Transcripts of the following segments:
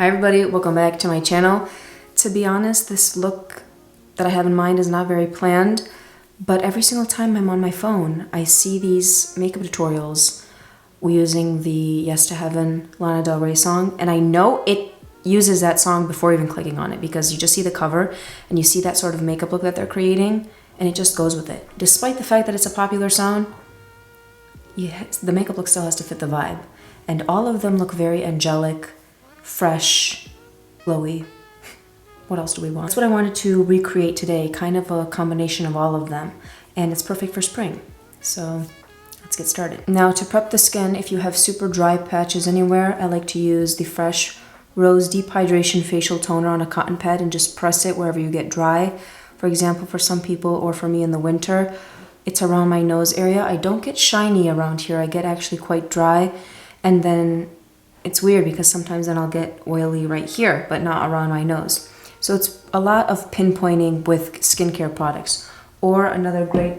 Hi everybody, welcome back to my channel. To be honest, this look that I have in mind is not very planned, but every single time I'm on my phone, I see these makeup tutorials using the Yes to Heaven Lana Del Rey song, and I know it uses that song before even clicking on it because you just see the cover and you see that sort of makeup look that they're creating and it just goes with it. Despite the fact that it's a popular song, the makeup look still has to fit the vibe. And all of them look very angelic, fresh, glowy. What else do we want? That's what I wanted to recreate today, kind of a combination of all of them. And it's perfect for spring. So let's get started. Now to prep the skin, if you have super dry patches anywhere, I like to use the Fresh Rose Deep Hydration Facial Toner on a cotton pad and just press it wherever you get dry. For example, for some people or for me in the winter, it's around my nose area. I don't get shiny around here. I get actually quite dry. And then it's weird because sometimes then I'll get oily right here, but not around my nose. So it's a lot of pinpointing with skincare products. Or another great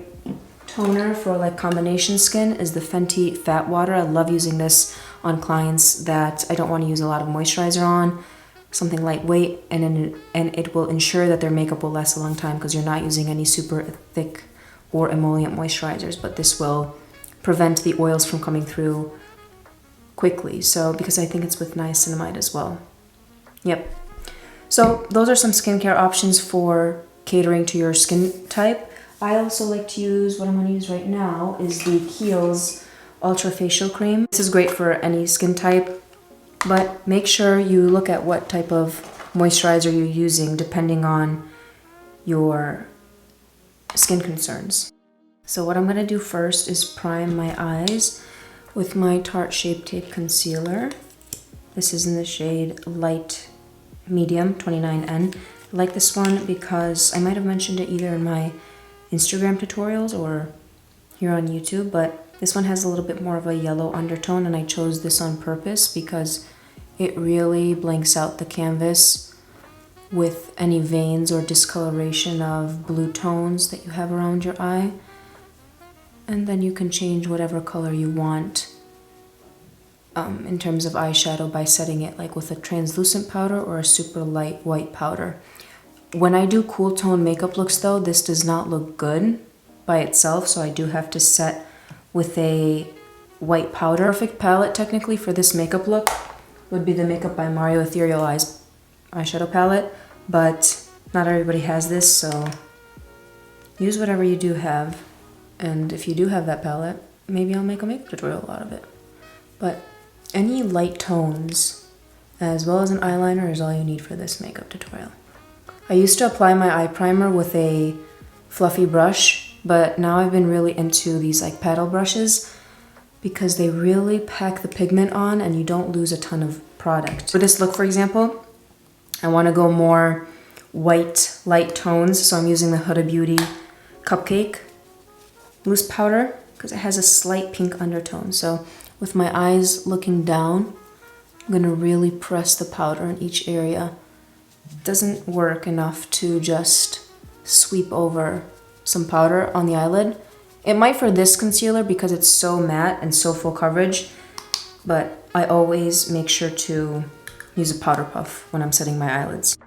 toner for like combination skin is the Fenty Fat Water. I love using this on clients that I don't want to use a lot of moisturizer on, something lightweight, and it will ensure that their makeup will last a long time because you're not using any super thick or emollient moisturizers, but this will prevent the oils from coming through quickly. So because I think it's with niacinamide as well. Yep. So those are some skincare options for catering to your skin type. I also like to use, what I'm going to use right now is the Kiehl's Ultra Facial Cream. This is great for any skin type, but make sure you look at what type of moisturizer you're using depending on your skin concerns. So what I'm going to do first is prime my eyes with my Tarte Shape Tape Concealer. This is in the shade Light Medium 29N. I like this one because I might have mentioned it either in my Instagram tutorials or here on YouTube, but this one has a little bit more of a yellow undertone, and I chose this on purpose because it really blanks out the canvas with any veins or discoloration of blue tones that you have around your eye. And then you can change whatever color you want in terms of eyeshadow by setting it like with a translucent powder or a super light white powder. When I do cool tone makeup looks though, this does not look good by itself, so I do have to set with a white powder. Perfect palette technically for this makeup look would be the Makeup by Mario Ethereal Eyes eyeshadow palette, but not everybody has this, so use whatever you do have. And if you do have that palette, maybe I'll make a makeup tutorial out of it. But any light tones, as well as an eyeliner, is all you need for this makeup tutorial. I used to apply my eye primer with a fluffy brush, but now I've been really into these like paddle brushes because they really pack the pigment on and you don't lose a ton of product. For this look, for example, I want to go more white, light tones, so I'm using the Huda Beauty Cupcake loose powder because it has a slight pink undertone. So with my eyes looking down, I'm going to really press the powder in each area. It doesn't work enough to just sweep over some powder on the eyelid. It might for this concealer because it's so matte and so full coverage, but I always make sure to use a powder puff when I'm setting my eyelids.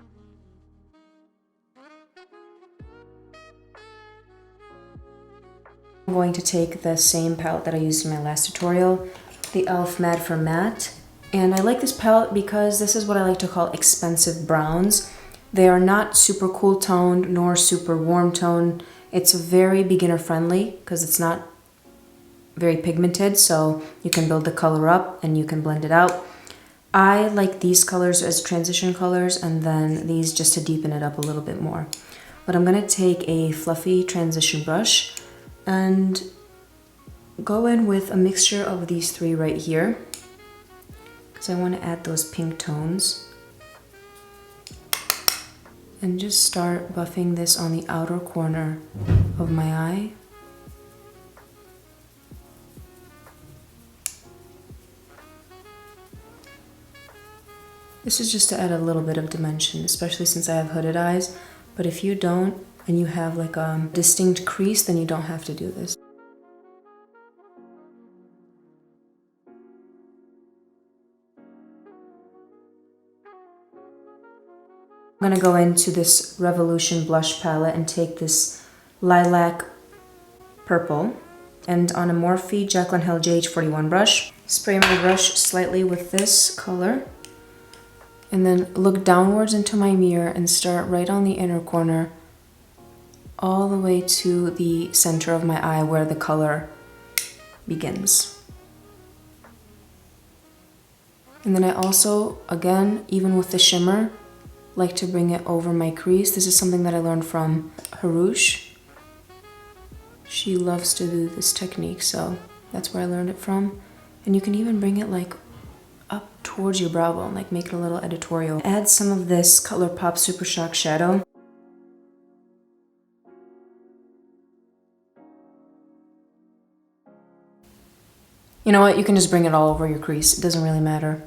I'm going to take the same palette that I used in my last tutorial, the e.l.f. Mad for Matte. And I like this palette because this is what I like to call expensive browns. They are not super cool toned nor super warm toned. It's very beginner friendly because it's not very pigmented, so you can build the color up and you can blend it out. I like these colors as transition colors and then these just to deepen it up a little bit more. But I'm going to take a fluffy transition brush and go in with a mixture of these three right here because I want to add those pink tones. And just start buffing this on the outer corner of my eye. This is just to add a little bit of dimension, especially since I have hooded eyes. But if you don't, and you have like a distinct crease, then you don't have to do this. I'm gonna go into this Revolution blush palette and take this lilac purple, and on a Morphe Jaclyn Hill JH41 brush, spray my brush slightly with this color, and then look downwards into my mirror and start right on the inner corner all the way to the center of my eye where the color begins. And then I also, again, even with the shimmer, like to bring it over my crease. This is something that I learned from Harush. She loves to do this technique, so that's where I learned it from. And you can even bring it like up towards your brow bone, like make it a little editorial. Add some of this ColourPop Super Shock shadow. You know what, you can just bring it all over your crease. It doesn't really matter.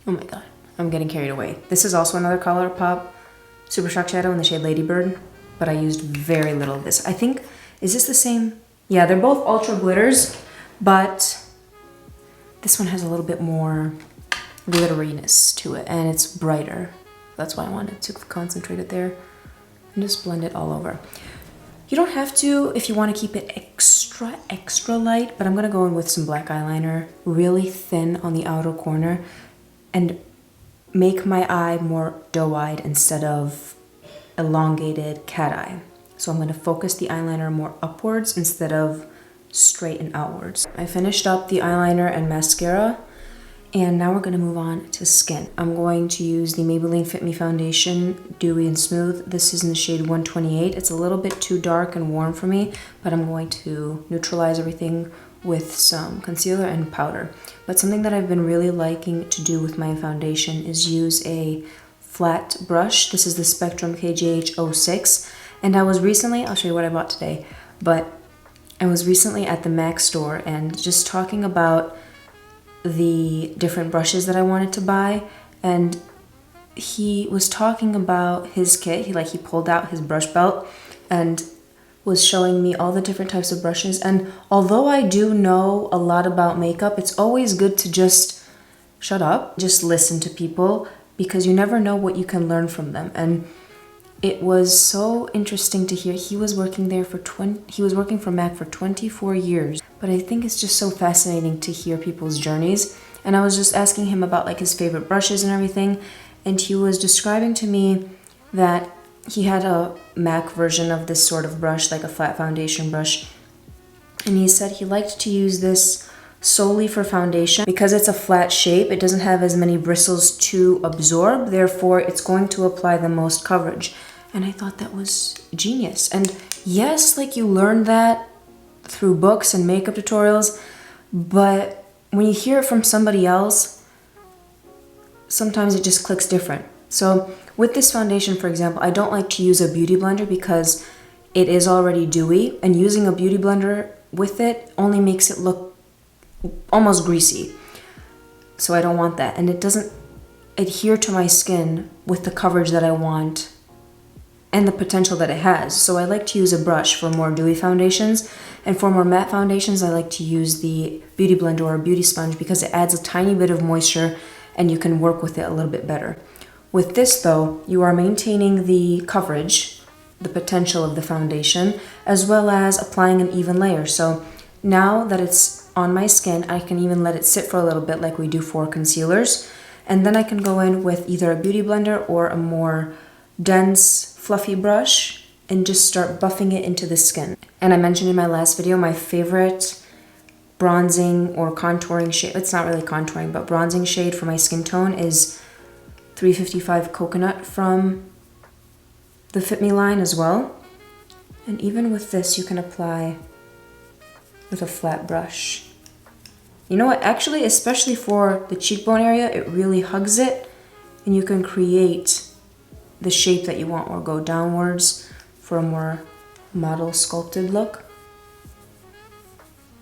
Oh my god, I'm getting carried away. This is also another ColourPop Super Shock shadow in the shade Ladybird, but I used very little of this. I think, is this the same? Yeah, they're both Ultra Glitters, but this one has a little bit more glitteriness to it, and it's brighter. That's why I wanted to concentrate it there and just blend it all over. You don't have to if you want to keep it extra light, but I'm gonna go in with some black eyeliner, really thin on the outer corner, and make my eye more doe-eyed instead of elongated cat eye. So I'm going to focus the eyeliner more upwards instead of straight and outwards. I finished up the eyeliner and mascara, and now we're going to move on to skin. I'm going to use the Maybelline Fit Me Foundation Dewy and Smooth. This is in the shade 128. It's a little bit too dark and warm for me, but I'm going to neutralize everything with some concealer and powder. But something that I've been really liking to do with my foundation is use a flat brush. This is the Spectrum KGH06, and I was recently, I'll show you what I bought today, but I was recently at the MAC store and just talking about the different brushes that I wanted to buy, and he was talking about his kit. He pulled out his brush belt and was showing me all the different types of brushes. And although I do know a lot about makeup, it's always good to just shut up, just listen to people, because you never know what you can learn from them. And it was so interesting to hear. He was working there for he was working for MAC for 24 years. But I think it's just so fascinating to hear people's journeys. And I was just asking him about like his favorite brushes and everything, and he was describing to me that he had a MAC version of this sort of brush, like a flat foundation brush. And he said he liked to use this solely for foundation because it's a flat shape. It doesn't have as many bristles to absorb, therefore it's going to apply the most coverage. And I thought that was genius. And yes, like you learn that through books and makeup tutorials, but when you hear it from somebody else, sometimes it just clicks different. So with this foundation, for example, I don't like to use a beauty blender because it is already dewy, and using a beauty blender with it only makes it look almost greasy. So I don't want that, and it doesn't adhere to my skin with the coverage that I want and the potential that it has. So I like to use a brush for more dewy foundations, and for more matte foundations I like to use the beauty blender or a beauty sponge because it adds a tiny bit of moisture and you can work with it a little bit better. With this though, you are maintaining the coverage, the potential of the foundation, as well as applying an even layer. So now that it's on my skin, I can even let it sit for a little bit like we do for concealers, and then I can go in with either a beauty blender or a more dense, fluffy brush and just start buffing it into the skin. And I mentioned in my last video, my favorite bronzing or contouring shade, it's not really contouring, but bronzing shade for my skin tone is 355 Coconut from the Fit Me line as well. And even with this, you can apply with a flat brush. You know what, actually, especially for the cheekbone area, it really hugs it, and you can create the shape that you want or go downwards for a more model sculpted look.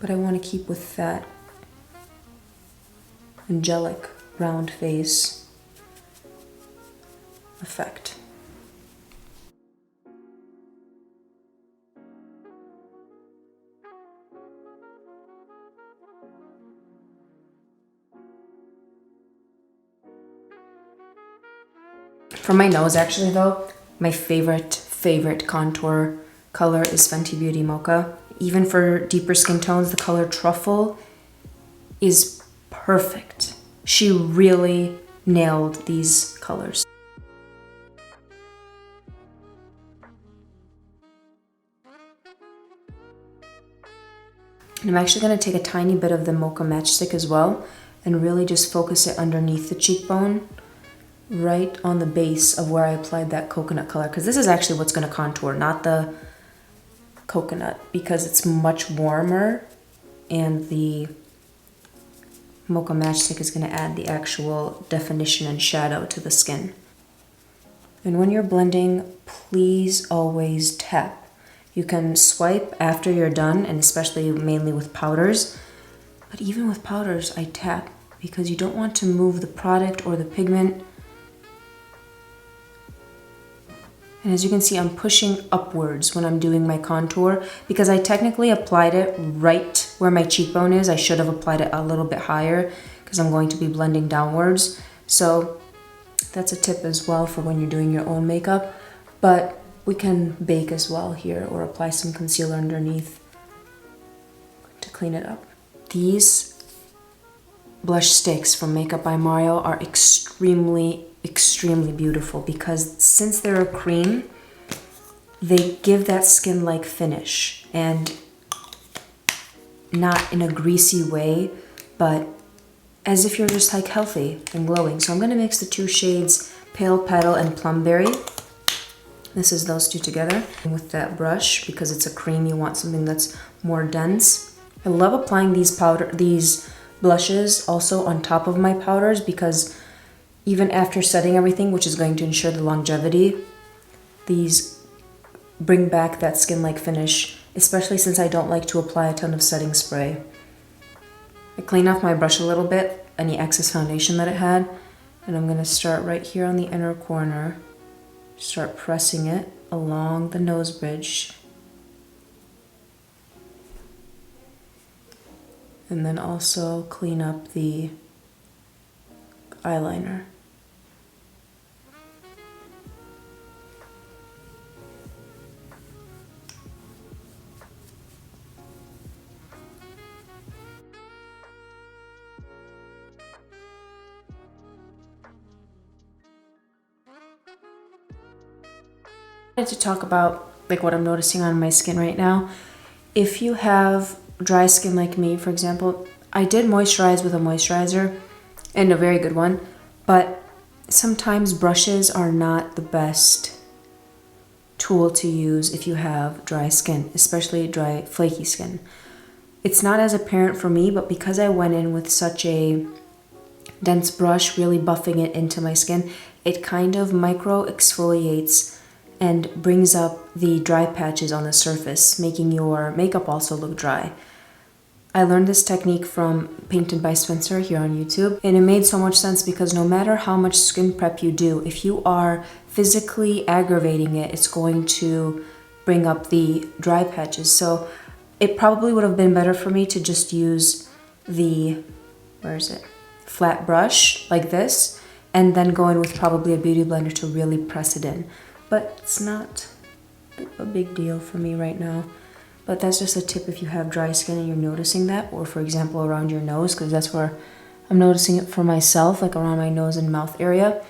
But I want to keep with that angelic round face effect. For my nose, actually, though, my favorite contour color is Fenty Beauty Mocha. Even for deeper skin tones, the color Truffle is perfect. She really nailed these colors. And I'm actually going to take a tiny bit of the Mocha Matchstick as well and really just focus it underneath the cheekbone, right on the base of where I applied that coconut color, because this is actually what's going to contour, not the coconut, because it's much warmer and the Mocha Matchstick is going to add the actual definition and shadow to the skin. And when you're blending, please always tap. You can swipe after you're done, and especially mainly with powders, but even with powders I tap because you don't want to move the product or the pigment. And as you can see, I'm pushing upwards when I'm doing my contour because I technically applied it right where my cheekbone is. I should have applied it a little bit higher because I'm going to be blending downwards. So that's a tip as well for when you're doing your own makeup. But we can bake as well here or apply some concealer underneath to clean it up. These blush sticks from Makeup by Mario are extremely beautiful because since they're a cream, they give that skin-like finish, and not in a greasy way, but as if you're just like healthy and glowing. So I'm gonna mix the two shades Pale Petal and Plumberry. This is those two together. And with that brush, because it's a cream, you want something that's more dense. I love applying these blushes also on top of my powders because even after setting everything, which is going to ensure the longevity, these bring back that skin-like finish, especially since I don't like to apply a ton of setting spray. I clean off my brush a little bit, any excess foundation that it had, and I'm gonna start right here on the inner corner. Start pressing it along the nose bridge. And then also clean up the eyeliner. I wanted to talk about like what I'm noticing on my skin right now. If you have dry skin like me, for example, I did moisturize with a moisturizer and a very good one, but sometimes brushes are not the best tool to use if you have dry skin, especially dry, flaky skin. It's not as apparent for me, but because I went in with such a dense brush, really buffing it into my skin, it kind of micro exfoliates and brings up the dry patches on the surface, making your makeup also look dry. I learned this technique from Painted by Spencer here on YouTube, and it made so much sense because no matter how much skin prep you do, if you are physically aggravating it, it's going to bring up the dry patches. So it probably would have been better for me to just use the, flat brush like this, and then go in with probably a beauty blender to really press it in. But it's not a big deal for me right now. But that's just a tip if you have dry skin and you're noticing that, or for example around your nose, because that's where I'm noticing it for myself, like around my nose and mouth area.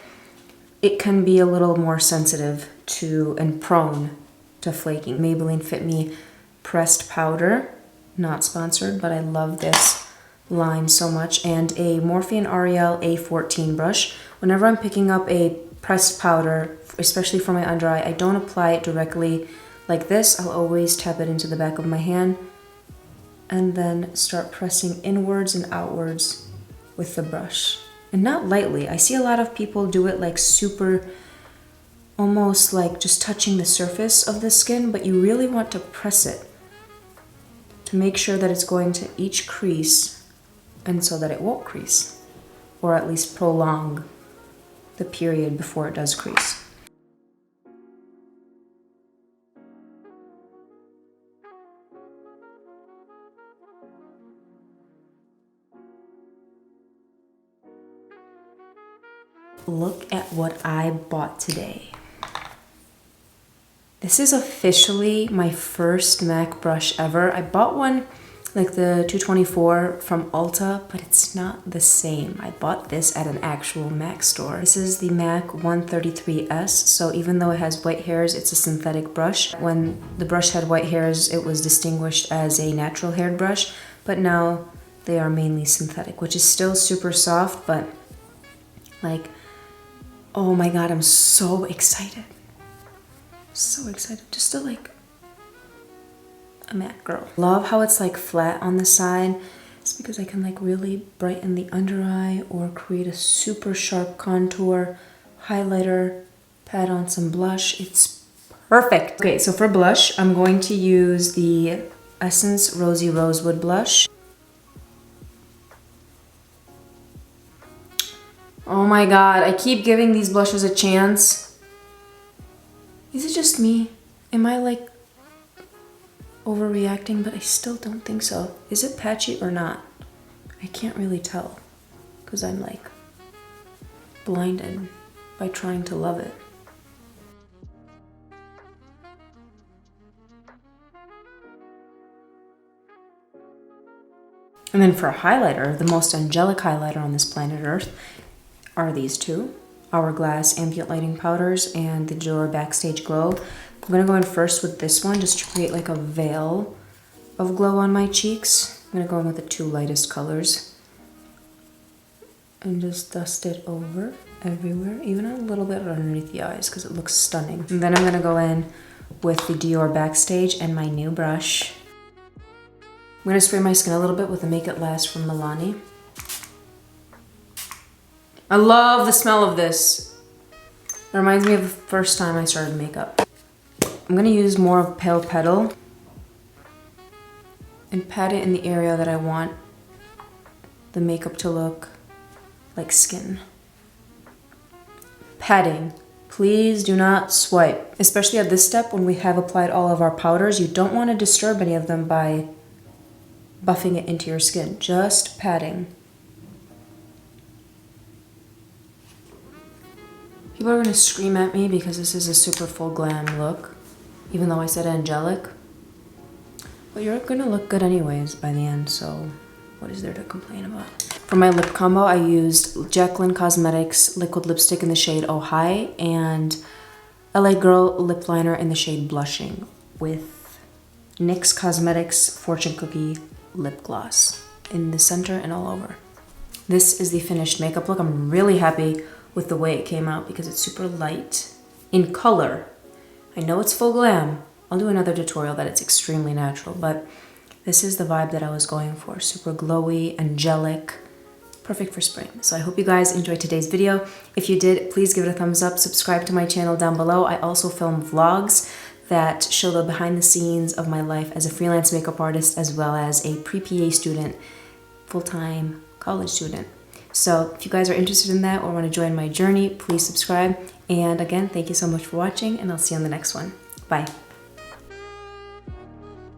It can be a little more sensitive to and prone to flaking. Maybelline Fit Me pressed powder, not sponsored, but I love this line so much, and a Morphe Ariel A14 brush. Whenever I'm picking up a pressed powder, especially for my under eye, I don't apply it directly like this. I'll always tap it into the back of my hand and then start pressing inwards and outwards with the brush. And not lightly. I see a lot of people do it like super, almost like just touching the surface of the skin, but you really want to press it to make sure that it's going to each crease and so that it won't crease, or at least prolong the period before it does crease. look at what I bought today. This is officially my first MAC brush ever. I bought one, like the 224 from Ulta, but it's not the same. I bought this at an actual MAC store. This is the MAC 133S, so even though it has white hairs, it's a synthetic brush. When the brush had white hairs, it was distinguished as a natural haired brush, but now they are mainly synthetic, which is still super soft, but like, oh my god, I'm so excited. So excited just to like a MAC girl. Love how it's like flat on the side. It's because I can like really brighten the under eye or create a super sharp contour, highlighter, pat on some blush. It's perfect. Okay, so for blush, I'm going to use the Essence Rosy Rosewood blush. Oh my god, I keep giving these blushes a chance. Is it just me? Am I like overreacting? But I still don't think so. Is it patchy or not? I can't really tell because I'm like blinded by trying to love it. And then for a highlighter, the most angelic highlighter on this planet Earth are these two. Hourglass Ambient Lighting Powders and the Dior Backstage Glow. I'm gonna go in first with this one just to create like a veil of glow on my cheeks. I'm gonna go in with the two lightest colors and just dust it over everywhere, even a little bit underneath the eyes because it looks stunning. And then I'm gonna go in with the Dior Backstage and my new brush. I'm gonna spray my skin a little bit with the Make It Last from Milani. I love the smell of this. It reminds me of the first time I started makeup. I'm gonna use more of Pale Petal and pat it in the area that I want the makeup to look like skin. Patting. Please do not swipe. Especially at this step when we have applied all of our powders, you don't want to disturb any of them by buffing it into your skin. Just patting. People are gonna scream at me because this is a super full glam look, even though I said angelic. But you're gonna look good anyways by the end, so what is there to complain about? For my lip combo, I used Jacqueline Cosmetics liquid lipstick in the shade Oh Hi and LA Girl lip liner in the shade Blushing with NYX Cosmetics Fortune Cookie lip gloss in the center and all over. This is the finished makeup look. I'm really happy with the way it came out because it's super light in color. I know it's full glam. I'll do another tutorial that it's extremely natural, but this is the vibe that I was going for. Super glowy, angelic, perfect for spring. So I hope you guys enjoyed today's video. If you did, please give it a thumbs up. Subscribe to my channel down below. I also film vlogs that show the behind the scenes of my life as a freelance makeup artist, as well as a pre-PA student, full-time college student. So if you guys are interested in that or want to join my journey, please subscribe. And again, thank you so much for watching, and I'll see you on the next one. Bye.